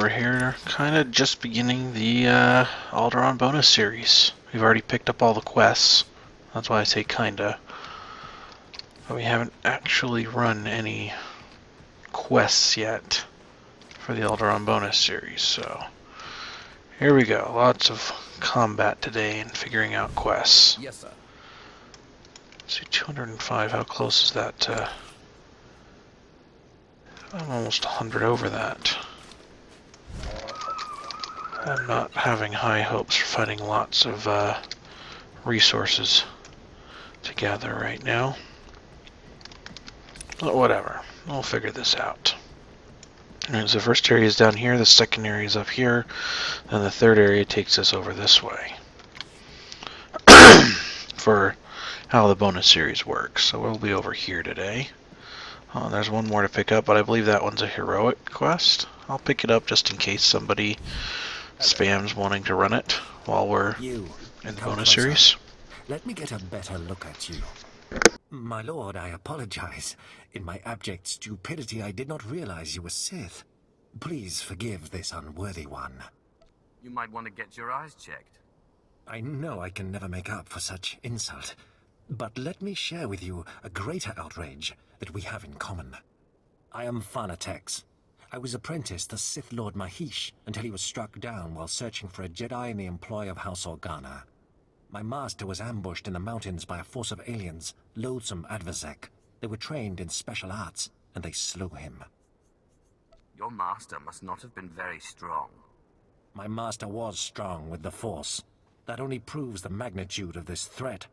we're here kind of just beginning the Alderaan bonus series. We've already picked up all the quests. That's why I say kinda. But we haven't actually run any quests yet for the Alderaan bonus series, so here we go. Lots of combat today and figuring out quests. Yes, sir. Let's see, 205, how close is that to... I'm almost 100 over that. I'm not having high hopes for finding lots of resources to gather right now. But whatever, we'll figure this out. Alright, so the first area is down here, the second area is up here, and the third area takes us over this way. For how the bonus series works. So we'll be over here today. Oh, there's one more to pick up, but I believe that one's a heroic quest. I'll pick it up just in case somebody spams wanting to run it while we're in the bonus series. Let me get a better look at you. My lord, I apologize. In my abject stupidity, I did not realize you were Sith. Please forgive this unworthy one. You might want to get your eyes checked. I know I can never make up for such insult, but let me share with you a greater outrage that we have in common. I am Phanatex. I was apprenticed to Sith Lord Mahish until he was struck down while searching for a Jedi in the employ of House Organa. My master was ambushed in the mountains by a force of aliens, loathsome Adversek. They were trained in special arts, and they slew him. Your master must not have been very strong. My master was strong with the Force. That only proves the magnitude of this threat.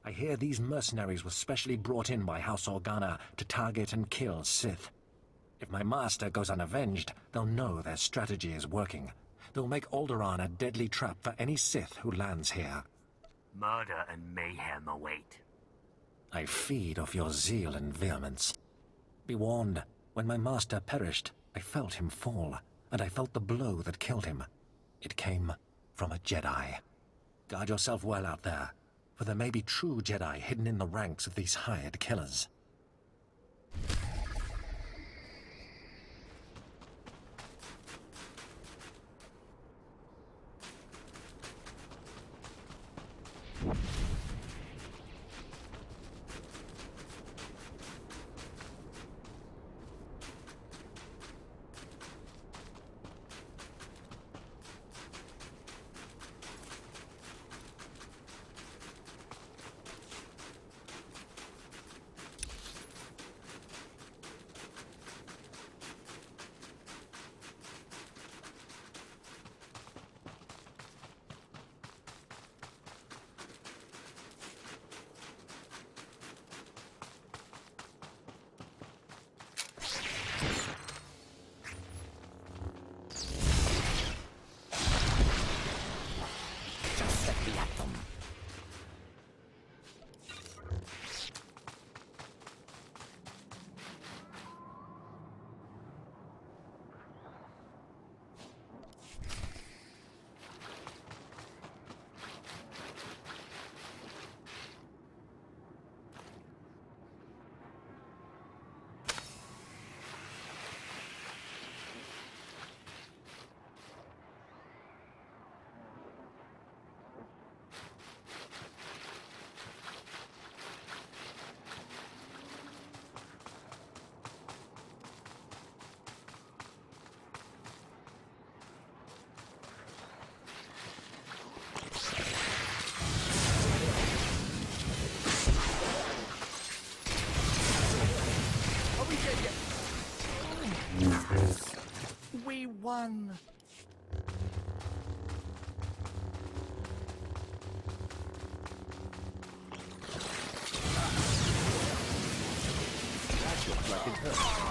I hear these mercenaries were specially brought in by House Organa to target and kill Sith. If my master goes unavenged, they'll know their strategy is working. They'll make Alderaan a deadly trap for any Sith who lands here. Murder and mayhem await. I feed off your zeal and vehemence. Be warned, when my master perished, I felt him fall, and I felt the blow that killed him. It came from a Jedi. Guard yourself well out there, for there may be true Jedi hidden in the ranks of these hired killers. We won. That looks like it hurt.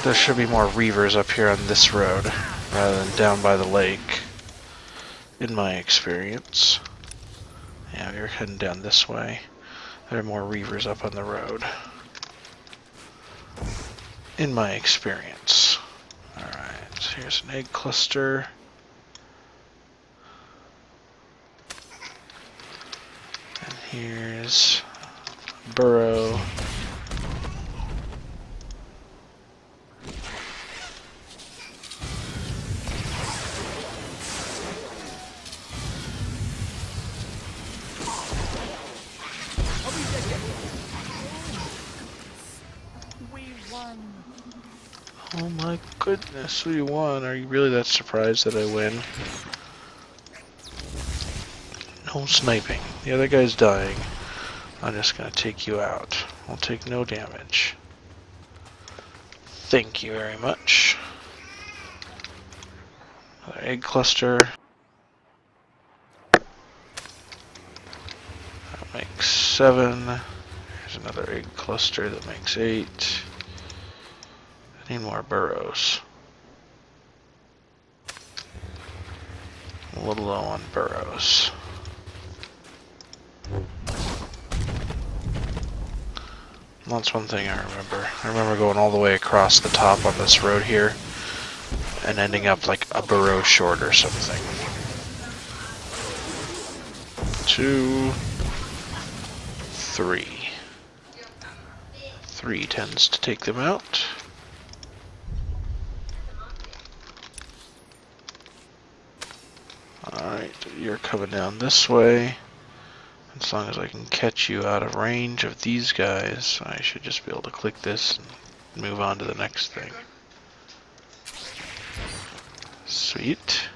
There should be more Reavers up here on this road, rather than down by the lake, in my experience. Yeah, we were heading down this way. There are more Reavers up on the road, in my experience. Alright, here's an egg cluster. And here's a burrow. Oh my goodness, we won. Are you really that surprised that I win? No sniping. The other guy's dying. I'm just gonna take you out. I'll take no damage. Thank you very much. Another egg cluster. That makes 7. There's another egg cluster that makes 8. I need more burrows. A little low on burrows. That's one thing I remember. I remember going all the way across the top on this road here and ending up like a burrow short or something. 2, 3. 3 tends to take them out. Alright, you're coming down this way. As long as I can catch you out of range of these guys, I should just be able to click this and move on to the next thing. Sweet.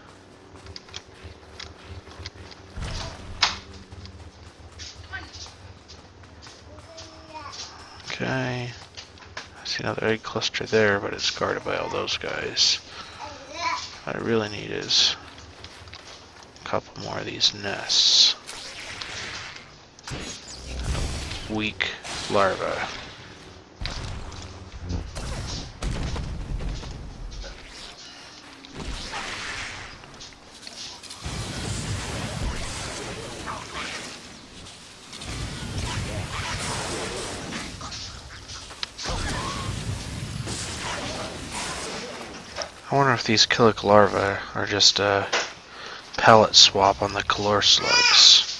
Okay. I see another egg cluster there, but it's guarded by all those guys. What I really need is a couple more of these nests. And a weak larva. I wonder if these Killic larvae are just a palette swap on the Calor slugs.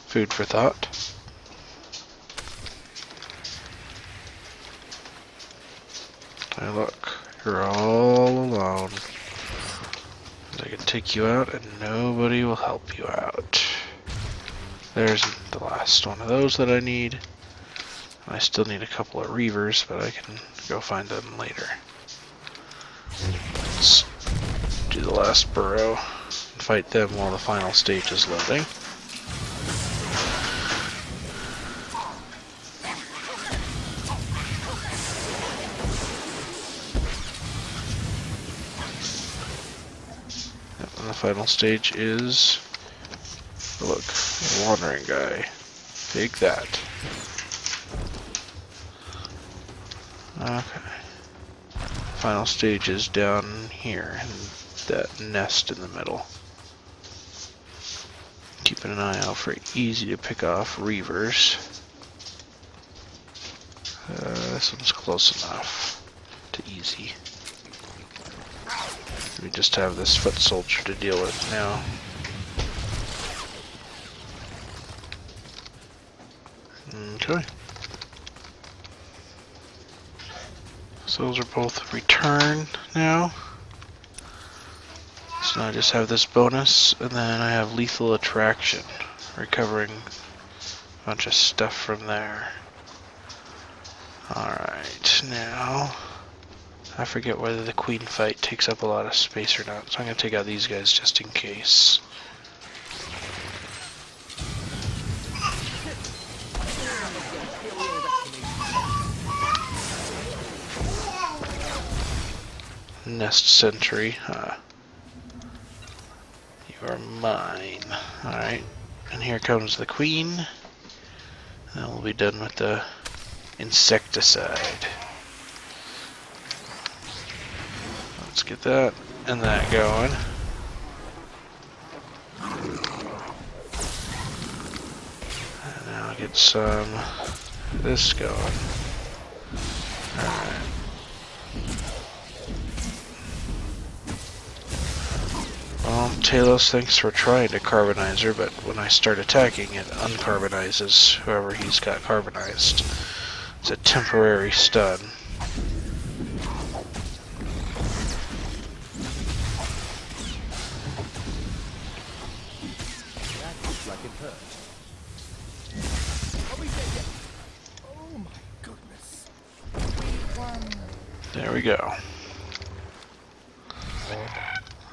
Food for thought. Hey look, you're all alone. I can take you out and nobody will help you out. There's the last one of those that I need. I still need a couple of Reavers, but I can go find them later. Let's do the last burrow and fight them while the final stage is loading. And the final stage is, look, a wandering guy. Take that. Okay. Final stage is down here, in that nest in the middle. Keeping an eye out for easy to pick off Reavers. This one's close enough to easy. We just have this foot soldier to deal with now. Okay. So those are both returned now. So now I just have this bonus, and then I have lethal attraction, recovering a bunch of stuff from there. Alright, now I forget whether the queen fight takes up a lot of space or not, so I'm going to take out these guys just in case. nest sentry. You are mine. Alright. And here comes the queen. And we'll be done with the insecticide. Let's get that and that going. And now get some this going. Alright. Well, Talos thanks for trying to carbonize her, but when I start attacking, it uncarbonizes whoever he's got carbonized. It's a temporary stun. That looks like it hurt. Are we dead yet? Oh my goodness. We won. There we go.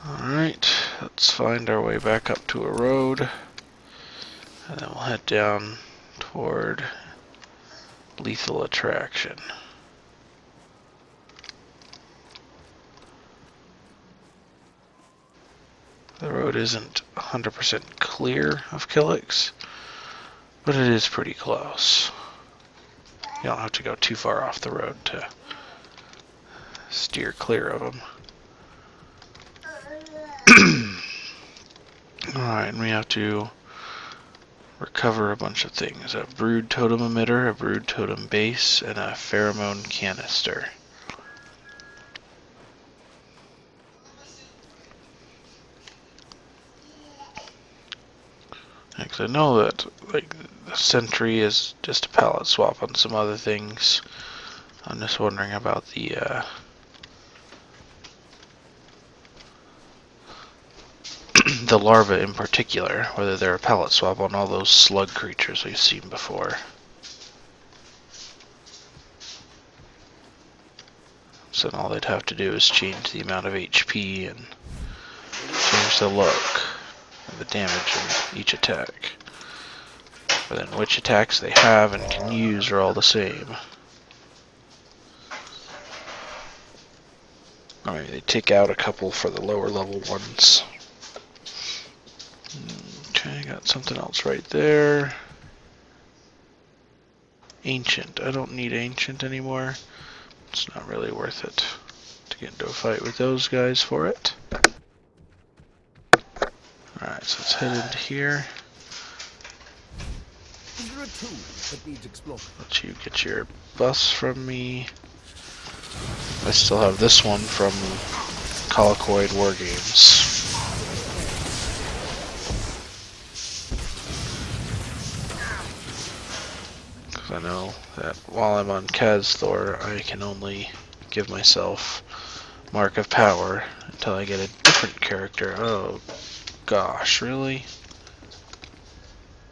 Alright, let's find our way back up to a road. And then we'll head down toward Lethal Attraction. The road isn't 100% clear of Killix, but it is pretty close. You don't have to go too far off the road to steer clear of them. Alright, and we have to recover a bunch of things. A brood totem emitter, a brood totem base, and a pheromone canister. Because I know that like the sentry is just a palette swap on some other things. I'm just wondering about the the larvae in particular, whether they're a palette swap on all those slug creatures we've seen before. So all they'd have to do is change the amount of HP and change the look and the damage in each attack. But then which attacks they have and can use are all the same. Alright, they take out a couple for the lower level ones. Okay, got something else right there. Ancient. I don't need Ancient anymore. It's not really worth it to get into a fight with those guys for it. Alright, so let's head into here. Is there a tool that needs exploring? Let you get your bus from me. I still have this one from Colicoid War Games. Because I know that while I'm on Kaz-Thor, I can only give myself Mark of Power until I get a different character. Oh gosh, really?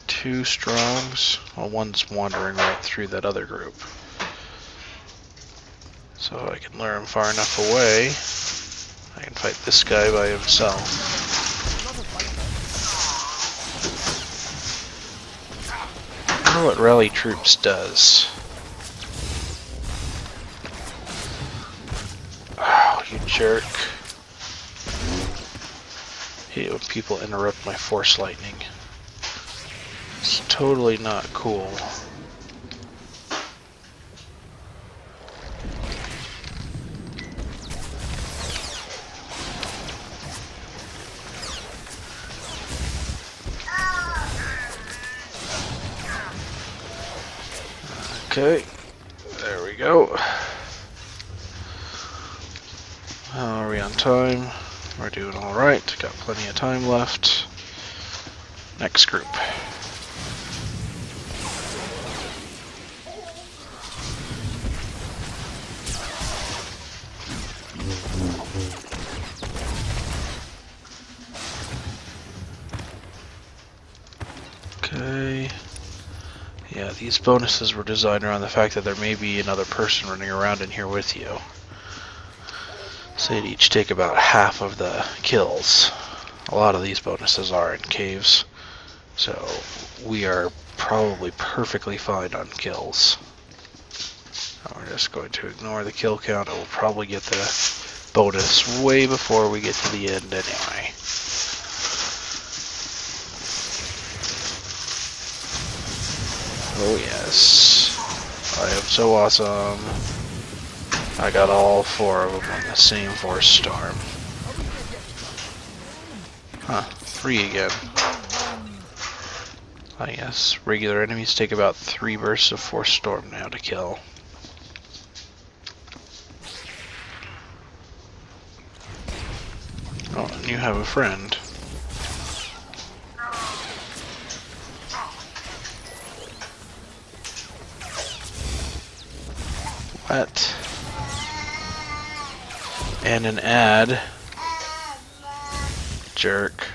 2 Strongs? Well, one's wandering right through that other group. So if I can lure him far enough away, I can fight this guy by himself. I wonder what Rally Troops does. Oh, you jerk. Hate when people interrupt my Force Lightning. It's totally not cool. Okay, there we go. How are we on time? We're doing alright, got plenty of time left. Next group. Okay. Yeah, these bonuses were designed around the fact that there may be another person running around in here with you. So they'd each take about half of the kills. A lot of these bonuses are in caves. So we are probably perfectly fine on kills. We're just going to ignore the kill count. It will probably get the bonus way before we get to the end anyway. Oh yes. I am so awesome. I got all 4 of them on the same force storm. Huh, 3 again. I guess regular enemies take about 3 bursts of force storm now to kill. Oh, and you have a friend. What? And an ad. Jerk.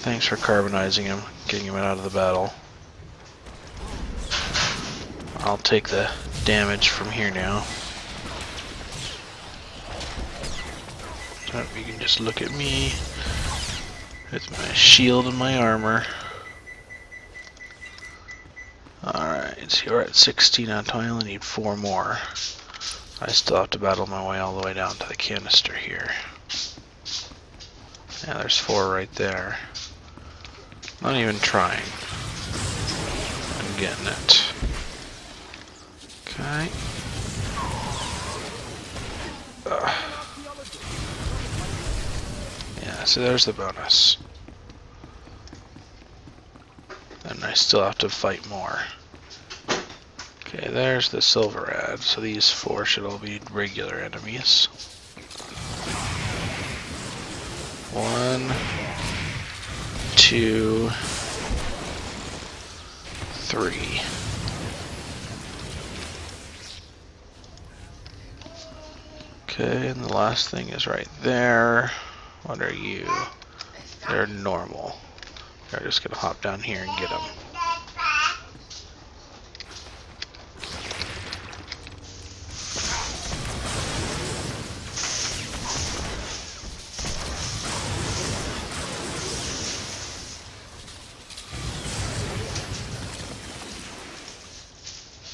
Thanks for carbonizing him, getting him out of the battle. I'll take the damage from here now. So you can just look at me with my shield and my armor. Alright, so you're at 16 on time. I only need 4 more. I still have to battle my way all the way down to the canister here. Yeah, there's 4 right there. Not even trying. I'm getting it. Okay. Yeah, so there's the bonus. And I still have to fight more. Okay, there's the silver ad. So these 4 should all be regular enemies. 1, 2, 3. Okay, and the last thing is right there. What are you? They're normal. They're just gonna hop down here and get them.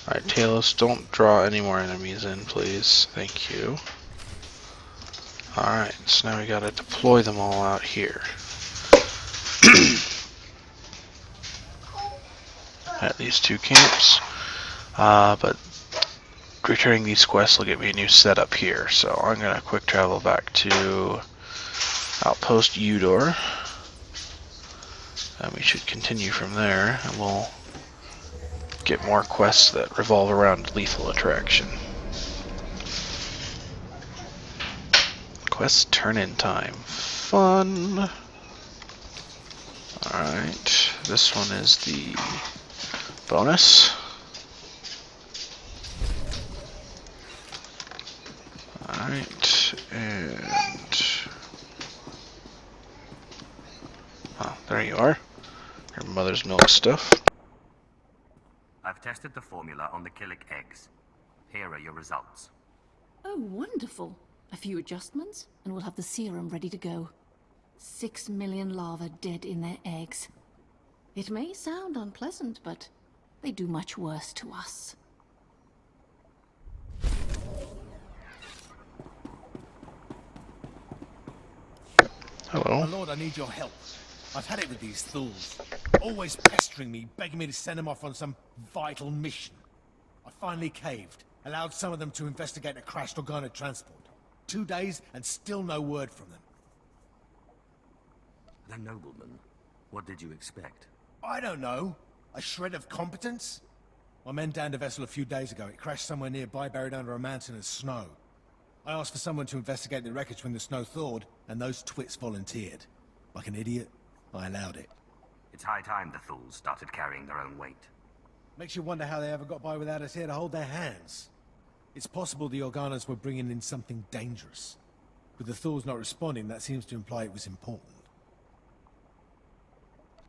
Alright, Talos, don't draw any more enemies in, please. Thank you. Alright, so now we gotta deploy them all out here. At these 2 camps. But returning these quests will get me a new setup here. So I'm gonna quick travel back to Outpost Eudor. And we should continue from there, and we'll get more quests that revolve around lethal attraction. Quest turn-in time. Fun! Alright, this one is the bonus. Alright, and... oh, there you are. Your mother's milk stuff. I've tested the formula on the Killick eggs. Here are your results. Oh, wonderful. A few adjustments, and we'll have the serum ready to go. 6 million larvae dead in their eggs. It may sound unpleasant, but they do much worse to us. Hello. My lord, I need your help. I've had it with these fools. Always pestering me, begging me to send them off on some vital mission. I finally caved, allowed some of them to investigate a crashed Organa transport. 2 days and still no word from them. The nobleman. What did you expect? I don't know. A shred of competence? My men downed a vessel a few days ago. It crashed somewhere nearby, buried under a mountain of snow. I asked for someone to investigate the wreckage when the snow thawed, and those twits volunteered. Like an idiot, I allowed it. It's high time the fools started carrying their own weight. Makes you wonder how they ever got by without us here to hold their hands. It's possible the Organas were bringing in something dangerous. With the Thors not responding, that seems to imply it was important.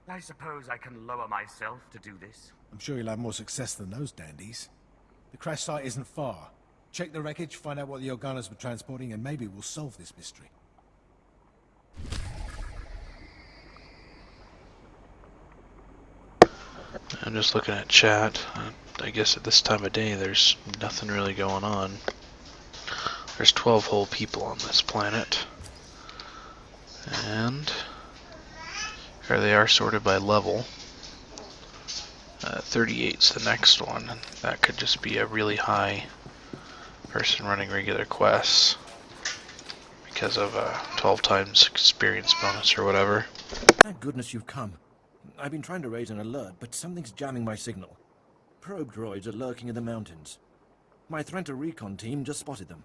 I suppose I can lower myself to do this. I'm sure you'll have more success than those dandies. The crash site isn't far. Check the wreckage, find out what the Organas were transporting, and maybe we'll solve this mystery. I'm just looking at chat. I guess at this time of day there's nothing really going on. There's 12 whole people on this planet. And here they are sorted by level. 38's the next one. That could just be a really high person running regular quests because of 12 times experience bonus or whatever. Thank goodness you've come. I've been trying to raise an alert, but something's jamming my signal. Probe droids are lurking in the mountains. My Threnta recon team just spotted them.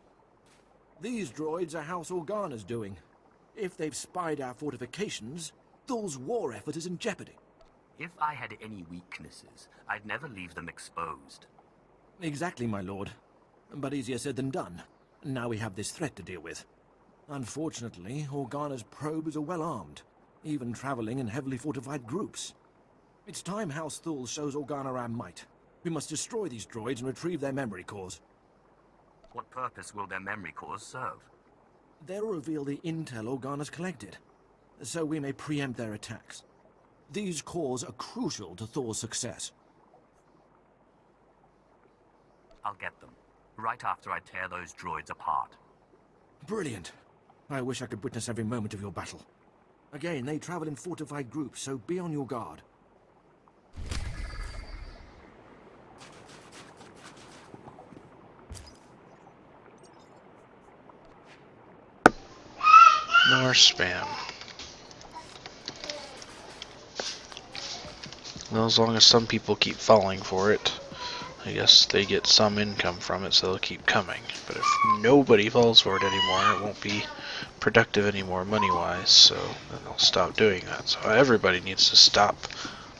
These droids are House Organa's doing. If they've spied our fortifications, Thul's war effort is in jeopardy. If I had any weaknesses, I'd never leave them exposed. Exactly, my lord. But easier said than done. Now we have this threat to deal with. Unfortunately, Organa's probes are well armed, even traveling in heavily fortified groups. It's time House Thul shows Organa our might. We must destroy these droids and retrieve their memory cores. What purpose will their memory cores serve? They'll reveal the intel Organa's collected, so we may preempt their attacks. These cores are crucial to Thor's success. I'll get them, right after I tear those droids apart. Brilliant. I wish I could witness every moment of your battle. Again, they travel in fortified groups, so be on your guard. More spam. Well, as long as some people keep falling for it, I guess they get some income from it, so they'll keep coming. But if nobody falls for it anymore, it won't be productive anymore money-wise, so then they'll stop doing that. So everybody needs to stop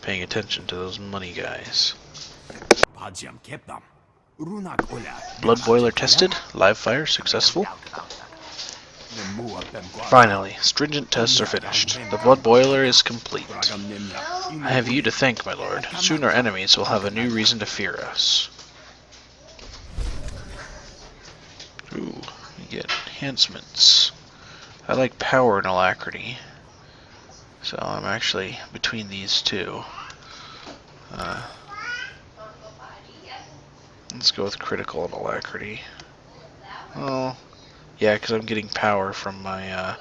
paying attention to those money guys. Blood boiler tested, live fire successful. Finally, stringent tests are finished. The blood boiler is complete. I have you to thank, my lord. Soon our enemies will have a new reason to fear us. Ooh, we get enhancements. I like power and alacrity, so I'm actually between these two. Let's go with critical and alacrity. Oh, yeah, because I'm getting power from my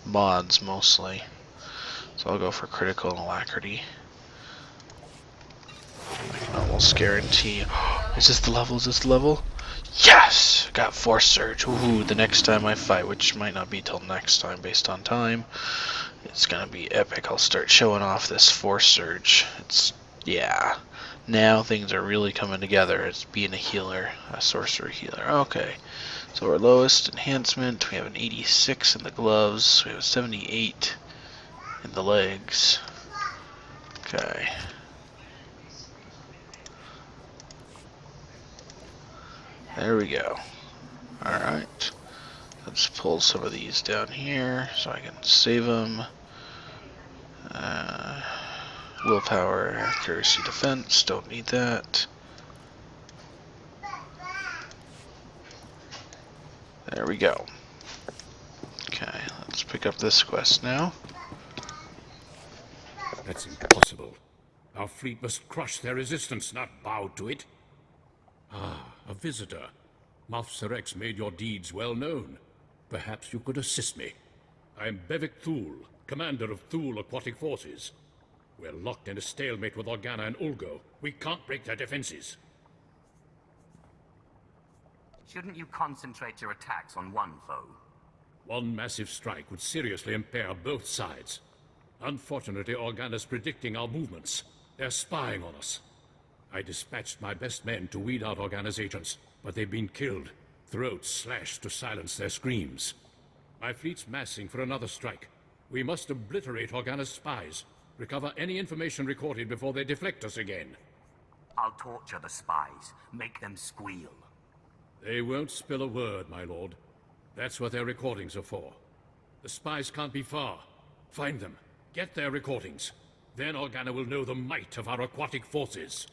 mods mostly. So I'll go for critical and alacrity. I can almost guarantee. Is this the level? Is this the level? Yes! Got Force Surge. Ooh, the next time I fight, which might not be till next time based on time, it's gonna be epic. I'll start showing off this Force Surge. Yeah. Now things are really coming together as being a healer, a sorcerer healer. Okay. So our lowest enhancement, we have an 86 in the gloves, we have a 78 in the legs. Okay. There we go. Alright. Let's pull some of these down here so I can save them. Willpower, accuracy, defense, don't need that. There we go. Okay, let's pick up this quest now. That's impossible. Our fleet must crush their resistance, not bow to it. Ah, a visitor. Moff Serex made your deeds well known. Perhaps you could assist me. I am Bevik Thul, commander of Thul Aquatic Forces. We're locked in a stalemate with Organa and Ulgo. We can't break their defenses. Shouldn't you concentrate your attacks on one foe? One massive strike would seriously impair both sides. Unfortunately, Organa's predicting our movements. They're spying on us. I dispatched my best men to weed out Organa's agents, but they've been killed. Throats slashed to silence their screams. My fleet's massing for another strike. We must obliterate Organa's spies. Recover any information recorded before they deflect us again. I'll torture the spies. Make them squeal. They won't spill a word, my lord. That's what their recordings are for. The spies can't be far. Find them. Get their recordings. Then Organa will know the might of our aquatic forces.